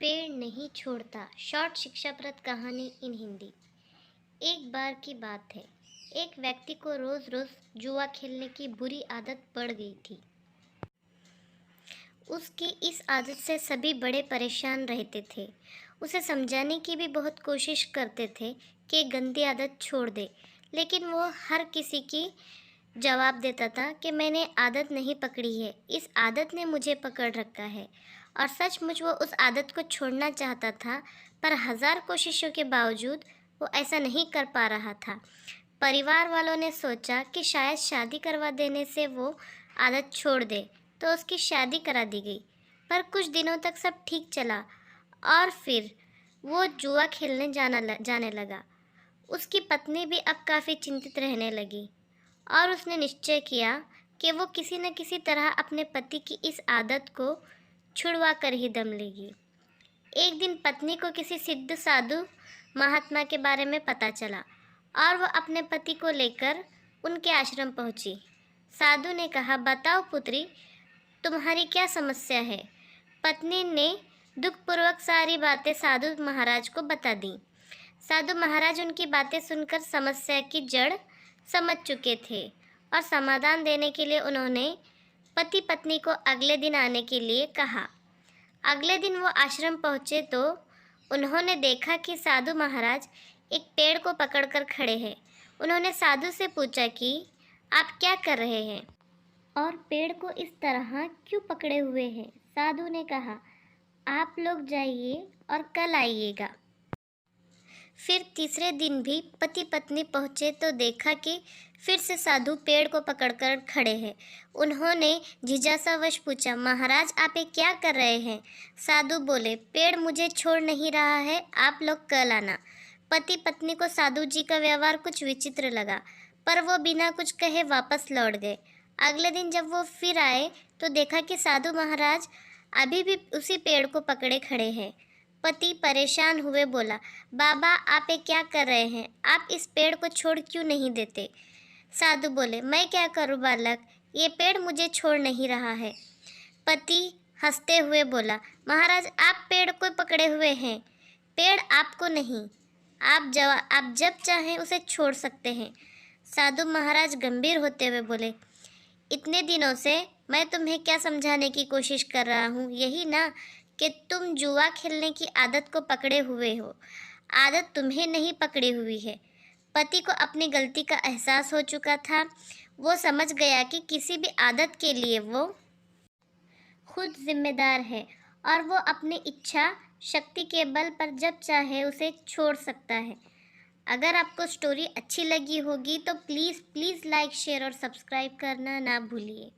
पेड़ नहीं छोड़ता शॉर्ट शिक्षाप्रद कहानी इन हिंदी। एक बार की बात है, एक व्यक्ति को रोज रोज जुआ खेलने की बुरी आदत पड़ गई थी। उसकी इस आदत से सभी बड़े परेशान रहते थे। उसे समझाने की भी बहुत कोशिश करते थे कि गंदी आदत छोड़ दे, लेकिन वो हर किसी की जवाब देता था कि मैंने आदत नहीं पकड़ी है, इस आदत ने मुझे पकड़ रखा है। और सचमुच वो उस आदत को छोड़ना चाहता था, पर हजार कोशिशों के बावजूद वो ऐसा नहीं कर पा रहा था। परिवार वालों ने सोचा कि शायद शादी करवा देने से वो आदत छोड़ दे, तो उसकी शादी करा दी गई। पर कुछ दिनों तक सब ठीक चला और फिर वो जुआ खेलने जाने लगा। उसकी पत्नी भी अब काफ़ी चिंतित रहने लगी और उसने निश्चय किया कि वो किसी न किसी तरह अपने पति की इस आदत को छुड़वा कर ही दम लेगी। एक दिन पत्नी को किसी सिद्ध साधु महात्मा के बारे में पता चला और वह अपने पति को लेकर उनके आश्रम पहुंची। साधु ने कहा, बताओ पुत्री, तुम्हारी क्या समस्या है। पत्नी ने दुखपूर्वक सारी बातें साधु महाराज को बता दी। साधु महाराज उनकी बातें सुनकर समस्या की जड़ समझ चुके थे और समाधान देने के लिए उन्होंने पति पत्नी को अगले दिन आने के लिए कहा। अगले दिन वो आश्रम पहुँचे तो उन्होंने देखा कि साधु महाराज एक पेड़ को पकड़कर खड़े हैं। उन्होंने साधु से पूछा कि आप क्या कर रहे हैं और पेड़ को इस तरह क्यों पकड़े हुए हैं। साधु ने कहा, आप लोग जाइए और कल आइएगा। फिर तीसरे दिन भी पति पत्नी पहुँचे तो देखा कि फिर से साधु पेड़ को पकड़कर खड़े हैं। उन्होंने जिज्ञासावश पूछा, महाराज आप ये क्या कर रहे हैं। साधु बोले, पेड़ मुझे छोड़ नहीं रहा है, आप लोग कल आना। पति पत्नी को साधु जी का व्यवहार कुछ विचित्र लगा, पर वो बिना कुछ कहे वापस लौट गए। अगले दिन जब वो फिर आए तो देखा कि साधु महाराज अभी भी उसी पेड़ को पकड़े खड़े हैं। पति परेशान हुए बोला, बाबा आप ये क्या कर रहे हैं, आप इस पेड़ को छोड़ क्यों नहीं देते। साधु बोले, मैं क्या करूं बालक, ये पेड़ मुझे छोड़ नहीं रहा है। पति हंसते हुए बोला, महाराज आप पेड़ को पकड़े हुए हैं, पेड़ आपको नहीं, आप जब चाहें उसे छोड़ सकते हैं। साधु महाराज गंभीर होते हुए बोले, इतने दिनों से मैं तुम्हें क्या समझाने की कोशिश कर रहा हूँ, यही ना कि तुम जुआ खेलने की आदत को पकड़े हुए हो। आदत तुम्हें नहीं पकड़ी हुई है। पति को अपनी गलती का एहसास हो चुका था। वो समझ गया कि किसी भी आदत के लिए वो खुद जिम्मेदार है और वो अपनी इच्छा शक्ति के बल पर जब चाहे उसे छोड़ सकता है। अगर आपको स्टोरी अच्छी लगी होगी तो प्लीज़ लाइक शेयर और सब्सक्राइब करना ना भूलिए।